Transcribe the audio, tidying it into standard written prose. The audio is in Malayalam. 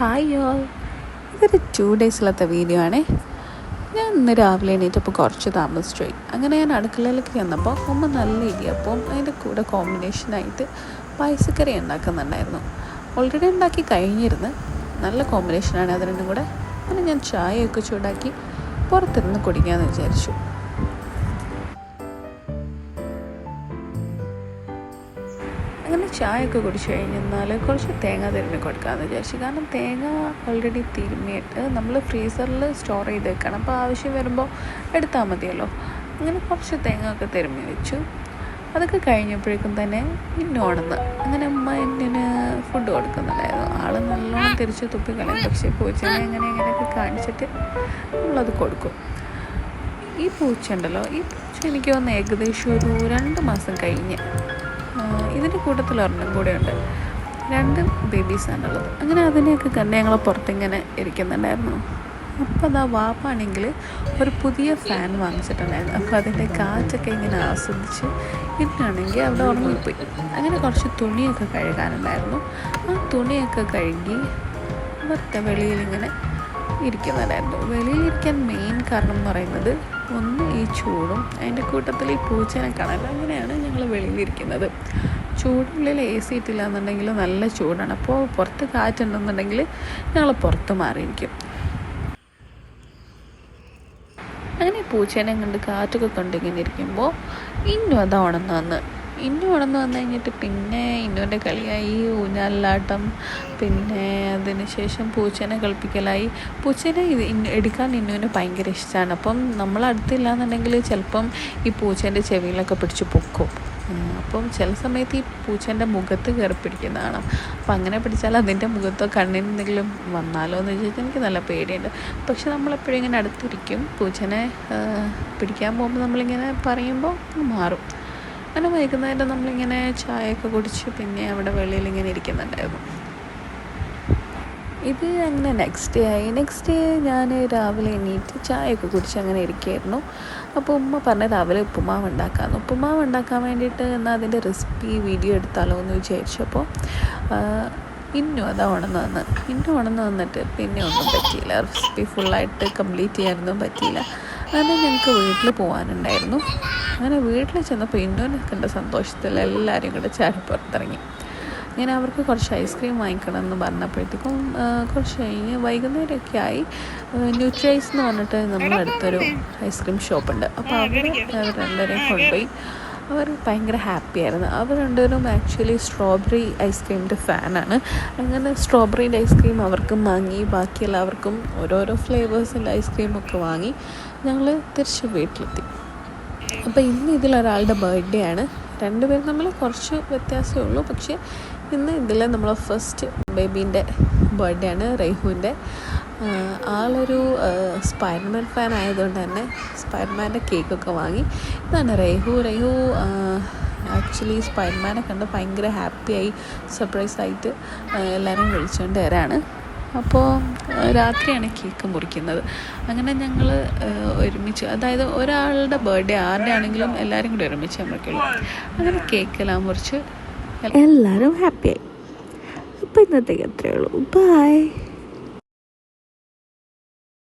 ഹായ് ഓൾ, ഇതൊരു 2 ഡേയ്സിലത്തെ വീഡിയോ ആണേ. ഞാൻ ഇന്ന് രാവിലെ എണീറ്റപ്പോൾ കുറച്ച് താമസിച്ചു പോയി. അങ്ങനെ ഞാൻ അടുക്കളയിലേക്ക് ചെന്നപ്പോൾ ഉമ്മ നല്ല ഇടിയപ്പം അതിൻ്റെ കൂടെ കോമ്പിനേഷനായിട്ട് പായസക്കറി ഉണ്ടാക്കുന്നുണ്ടായിരുന്നു. ഓൾറെഡി ഉണ്ടാക്കി കഴിഞ്ഞിരുന്നു. നല്ല കോമ്പിനേഷനാണ് അത് രണ്ടും കൂടെ. അങ്ങനെ ഞാൻ ചായയൊക്കെ ചൂടാക്കി പുറത്തിരുന്ന് കുടിക്കാമെന്ന് വിചാരിച്ചു. അങ്ങനെ ചായയൊക്കെ കുടിച്ച് കഴിഞ്ഞാൽ കുറച്ച് തേങ്ങ തിരുമ്മി കൊടുക്കാമെന്ന് വിചാരിച്ചു. കാരണം തേങ്ങ ഓൾറെഡി തിരുമ്മിയിട്ട് നമ്മൾ ഫ്രീസറിൽ സ്റ്റോർ ചെയ്ത് വെക്കണം. അപ്പോൾ ആവശ്യം വരുമ്പോൾ എടുത്താൽ മതിയല്ലോ. അങ്ങനെ കുറച്ച് തേങ്ങ ഒക്കെ തിരുമ്മി വെച്ചു. അതൊക്കെ കഴിഞ്ഞപ്പോഴേക്കും തന്നെ ഇന്നോണെന്ന് അങ്ങനെ അമ്മ എന്നിന് ഫുഡ് കൊടുക്കുന്നുണ്ടായിരുന്നു. ആൾ നല്ലോണം തിരിച്ച് തുപ്പിക്കളയും. പക്ഷേ പൂച്ചനെ എങ്ങനെയൊക്കെ കാണിച്ചിട്ട് നമ്മളത് കൊടുക്കും. ഈ പൂച്ച ഉണ്ടല്ലോ, ഈ പൂച്ച എനിക്ക് വന്ന് ഏകദേശം ഒരു 2 മാസം കഴിഞ്ഞ്. ഇതിൻ്റെ കൂട്ടത്തിൽ ഒരെണ്ണം കൂടെ ഉണ്ട്. 2 ബേബീസാണുള്ളത്. അങ്ങനെ അതിനെയൊക്കെ കണ്ട് ഞങ്ങൾ പുറത്തിങ്ങനെ ഇരിക്കുന്നുണ്ടായിരുന്നു. അപ്പോൾ അതാ വാപ്പാണെങ്കിൽ ഒരു പുതിയ ഫാൻ വാങ്ങിച്ചിട്ടുണ്ടായിരുന്നു. അപ്പോൾ അതിൻ്റെ കാറ്റൊക്കെ ഇങ്ങനെ ആസ്വദിച്ച് ഇന്നാണെങ്കിൽ അവിടെ ഉറങ്ങിപ്പോയി. അങ്ങനെ കുറച്ച് തുണിയൊക്കെ കഴുകാനുണ്ടായിരുന്നു. ആ തുണിയൊക്കെ കഴുകി വെളിയിലിങ്ങനെ ഇരിക്കുന്നുണ്ടായിരുന്നു. വെളിയിലിരിക്കാൻ മെയിൻ കാരണം എന്ന് പറയുന്നത് ഒന്ന് ഈ ചൂടും അതിൻ്റെ കൂട്ടത്തിൽ ഈ പൂച്ചനെ കാണാൻ. അങ്ങനെയാണ് ഞങ്ങൾ വെളിയിലിരിക്കുന്നത്. ചൂടുള്ളിൽ AC ഇട്ടില്ല എന്നുണ്ടെങ്കിൽ നല്ല ചൂടാണ്. അപ്പോൾ പുറത്ത് കാറ്റുണ്ടെന്നുണ്ടെങ്കിൽ ഞങ്ങൾ പുറത്ത് മാറിയിരിക്കും. അങ്ങനെ പൂച്ചേനെ കണ്ട് കാറ്റൊക്കെ കണ്ടിങ്ങനെ ഇരിക്കുമ്പോൾ ഇന്നു അതാ ഉണർന്നു വന്നു കഴിഞ്ഞിട്ട് പിന്നെ ഇന്നുവിൻ്റെ കളിയായി, ഊഞ്ഞാലാട്ടം. പിന്നെ അതിന് ശേഷം പൂച്ചേനെ കളിപ്പിക്കലായി. പൂച്ചേനെ എടുക്കാൻ ഇന്നുവിന് ഭയങ്കര ഇഷ്ടമാണ്. അപ്പം നമ്മളടുത്തില്ല എന്നുണ്ടെങ്കിൽ ചിലപ്പം ഈ പൂച്ചേൻ്റെ ചെവിയിലൊക്കെ പിടിച്ച് പൊക്കും. അപ്പം ചില സമയത്ത് ഈ പൂച്ചേൻ്റെ മുഖത്ത് കയറി പിടിക്കുന്നതാണ്. അപ്പം അങ്ങനെ പിടിച്ചാൽ അതിൻ്റെ മുഖത്തോ കണ്ണിന് എന്തെങ്കിലും വന്നാലോ എന്ന് വെച്ചിട്ട് എനിക്ക് നല്ല പേടിയുണ്ട്. പക്ഷെ നമ്മളെപ്പോഴും ഇങ്ങനെ അടുത്തിരിക്കും. പൂച്ചനെ പിടിക്കാൻ പോകുമ്പോൾ നമ്മളിങ്ങനെ പറയുമ്പോൾ മാറും. അങ്ങനെ വൈകുന്നേരം നമ്മളിങ്ങനെ ചായയൊക്കെ കുടിച്ച് പിന്നെ അവിടെ വെളിയിൽ ഇങ്ങനെ ഇരിക്കുന്നുണ്ടായിരുന്നു. ഇത് അങ്ങനെ നെക്സ്റ്റ് ഡേ ഞാൻ രാവിലെ എണീറ്റ് ചായയൊക്കെ കുടിച്ച് അങ്ങനെ ഇരിക്കുകയായിരുന്നു. അപ്പോൾ ഉമ്മ പറഞ്ഞ രാവിലെ ഉപ്പുമാവ് ഉണ്ടാക്കാൻ വേണ്ടിയിട്ട് എന്നാൽ അതിൻ്റെ റെസിപ്പി വീഡിയോ എടുത്താലോ എന്ന് വിചാരിച്ചപ്പോൾ ഇന്നു അതാ ഉണർന്നു വന്നിട്ട് പിന്നെ ഒന്നും പറ്റിയില്ല. റെസിപ്പി ഫുള്ളായിട്ട് കംപ്ലീറ്റ് ചെയ്യാനൊന്നും പറ്റിയില്ല. അങ്ങനെ ഞങ്ങൾക്ക് വീട്ടിൽ പോകാനുണ്ടായിരുന്നു. അങ്ങനെ വീട്ടിൽ ചെന്നപ്പോൾ ഇന്നുവിനെ കണ്ട സന്തോഷത്തിൽ എല്ലാവരും കൂടെ ചാടി പുറത്തിറങ്ങി. ഞാൻ അവർക്ക് കുറച്ച് ഐസ്ക്രീം വാങ്ങിക്കണം എന്ന് പറഞ്ഞപ്പോഴത്തേക്കും കുറച്ച് കഴിഞ്ഞ് വൈകുന്നേരമൊക്കെ ആയി. ന്യൂട്രൈസ് എന്ന് പറഞ്ഞിട്ട് നമ്മളടുത്തൊരു ഐസ്ക്രീം ഷോപ്പുണ്ട്. അപ്പോൾ അവർ രണ്ടുപേരെയും കൊണ്ടുപോയി. അവർ ഭയങ്കര ഹാപ്പിയായിരുന്നു. അവർ രണ്ടുപേരും ആക്ച്വലി സ്ട്രോബെറി ഐസ്ക്രീമിൻ്റെ ഫാനാണ്. അങ്ങനെ സ്ട്രോബെറിൻ്റെ ഐസ്ക്രീം അവർക്കും വാങ്ങി. ബാക്കി എല്ലാവർക്കും ഓരോരോ ഫ്ലേവേഴ്സിൻ്റെ ഐസ്ക്രീമൊക്കെ വാങ്ങി ഞങ്ങൾ തിരിച്ച് വീട്ടിലെത്തി. അപ്പോൾ ഇന്ന് ഇതിലൊരാളുടെ ബർത്ത്ഡേ ആണ്. 2 പേരും തമ്മിൽ കുറച്ച് വ്യത്യാസമേ ഉള്ളൂ. പക്ഷേ ഇന്ന് ഇതിൽ നമ്മൾ ഫസ്റ്റ് ബേബീൻ്റെ ബർത്ത്ഡേ ആണ്, റൈഹുവിൻ്റെ. ആളൊരു സ്പൈഡർമാൻ ഫാൻ ആയതുകൊണ്ട് തന്നെ സ്പൈഡർമാൻ്റെ കേക്കൊക്കെ വാങ്ങി. ഇതാണ് റൈഹു ആക്ച്വലി സ്പൈഡർമാനെ കണ്ട് ഭയങ്കര ഹാപ്പിയായി. സർപ്രൈസായിട്ട് എല്ലാവരും വിളിച്ചുകൊണ്ട് വരാണ്. അപ്പോൾ രാത്രിയാണ് കേക്ക് മുറിക്കുന്നത്. അങ്ങനെ ഞങ്ങൾ ഒരുമിച്ച്, അതായത് ഒരാളുടെ ബർത്ത്ഡേ ആരുടെ ആണെങ്കിലും എല്ലാവരും കൂടി ഒരുമിച്ച് മുറിക്കുള്ളൂ. അങ്ങനെ കേക്കെല്ലാം മുറിച്ച് എല്ലാവരും ഹാപ്പിയായി. അപ്പോൾ ഇന്നത്തേക്ക് അത്രയേ ഉള്ളൂ. ബൈ.